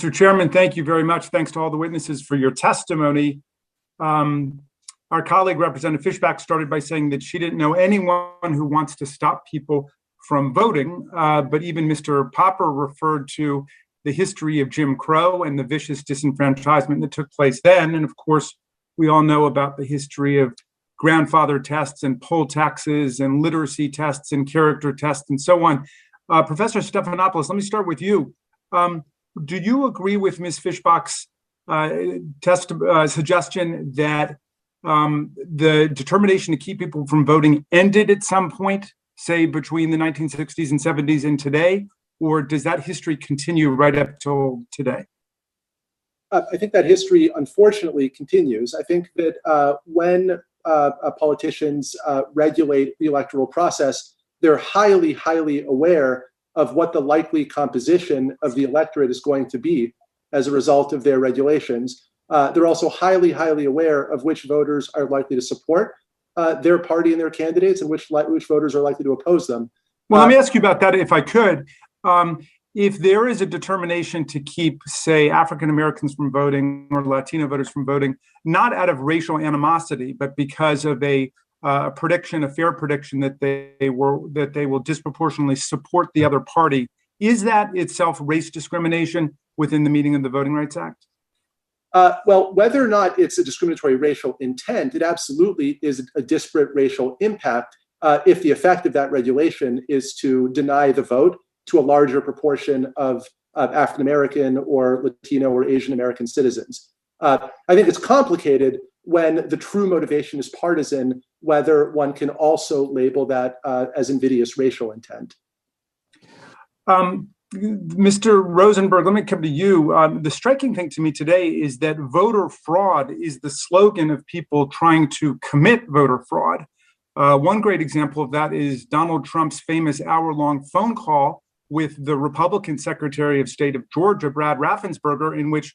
Mr. Chairman, thank you very much. Thanks to all the witnesses for your testimony. Our colleague, Representative Fishback, started by saying that she didn't know anyone who wants to stop people from voting, but even Mr. Popper referred to the history of Jim Crow and the vicious disenfranchisement that took place then. And of course, we all know about the history of grandfather tests and poll taxes and literacy tests and character tests and so on. Professor Stephanopoulos, let me start with you. Do you agree with Ms. Fishbach's suggestion that the determination to keep people from voting ended at some point, say between the 1960s and 70s and today, or does that history continue right up till today? I think that history, unfortunately, continues. I think that when politicians regulate the electoral process, they're highly, highly aware of what the likely composition of the electorate is going to be as a result of their regulations. They're also highly, highly aware of which voters are likely to support their party and their candidates and which voters are likely to oppose them. Well, let me ask you about that if I could. If there is a determination to keep, say, African Americans from voting or Latino voters from voting, not out of racial animosity, but because of a prediction, a fair prediction that they will disproportionately support the other party, is that itself race discrimination within the meaning of the Voting Rights Act? Well, whether or not it's a discriminatory racial intent, it absolutely is a disparate racial impact if the effect of that regulation is to deny the vote to a larger proportion of African American or Latino or Asian American citizens. I think it's complicated when the true motivation is partisan, whether one can also label that as invidious racial intent. Mr. Rosenberg, let me come to you. The striking thing to me today is that voter fraud is the slogan of people trying to commit voter fraud. One great example of that is Donald Trump's famous hour-long phone call with the Republican Secretary of State of Georgia, Brad Raffensperger, in which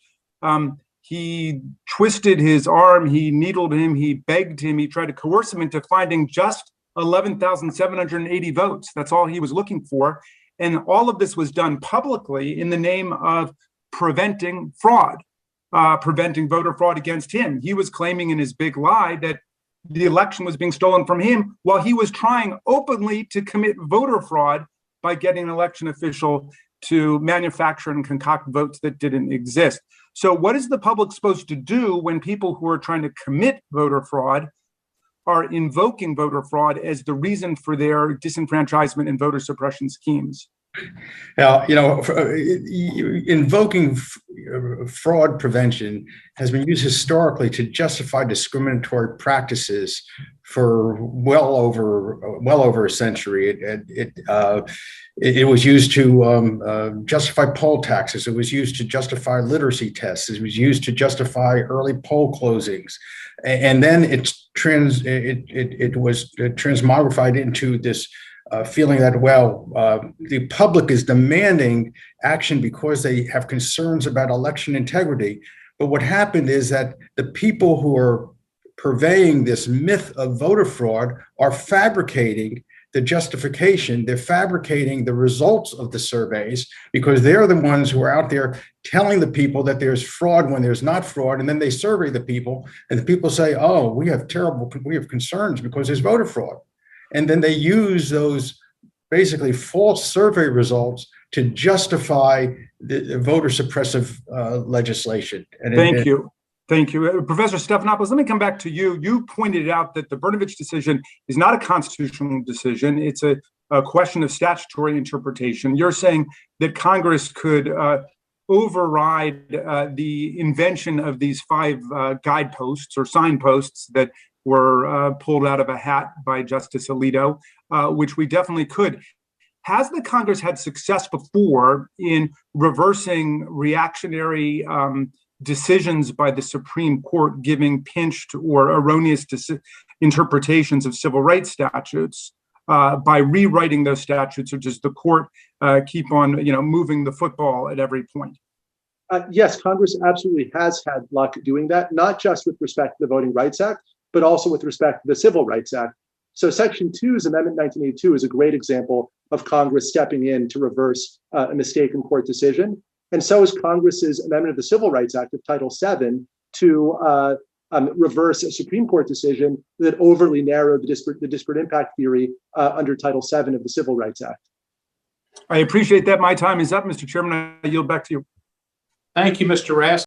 he twisted his arm, he needled him, he begged him, he tried to coerce him into finding just 11,780 votes. That's all he was looking for. And all of this was done publicly in the name of preventing fraud, preventing voter fraud against him. He was claiming in his big lie that the election was being stolen from him while he was trying openly to commit voter fraud by getting an election official to manufacture and concoct votes that didn't exist. So what is the public supposed to do when people who are trying to commit voter fraud are invoking voter fraud as the reason for their disenfranchisement and voter suppression schemes? Now, invoking fraud prevention has been used historically to justify discriminatory practices for well over a century. It was used to justify poll taxes. It was used to justify literacy tests. It was used to justify early poll closings, and then it was transmogrified into this feeling that, the public is demanding action because they have concerns about election integrity. But what happened is that the people who are purveying this myth of voter fraud are fabricating the justification. They're fabricating the results of the surveys because they're the ones who are out there telling the people that there's fraud when there's not fraud. And then they survey the people and the people say, oh, we have concerns because there's voter fraud. And then they use those basically false survey results to justify the voter suppressive legislation. Thank you. Professor Stephanopoulos, let me come back to you. You pointed out that the Brnovich decision is not a constitutional decision. It's a question of statutory interpretation. You're saying that Congress could override the invention of these 5 guideposts or signposts that were pulled out of a hat by Justice Alito, which we definitely could. Has the Congress had success before in reversing reactionary decisions by the Supreme Court giving pinched or erroneous interpretations of civil rights statutes by rewriting those statutes, or does the court keep on moving the football at every point? Yes, Congress absolutely has had luck doing that, not just with respect to the Voting Rights Act, but also with respect to the Civil Rights Act. So Section 2's Amendment 1982 is a great example of Congress stepping in to reverse a mistaken court decision. And so is Congress's amendment of the Civil Rights Act of Title VII to reverse a Supreme Court decision that overly narrowed the disparate impact theory under Title VII of the Civil Rights Act. I appreciate that. My time is up, Mr. Chairman. I yield back to you. Thank you, Mr. Raskin.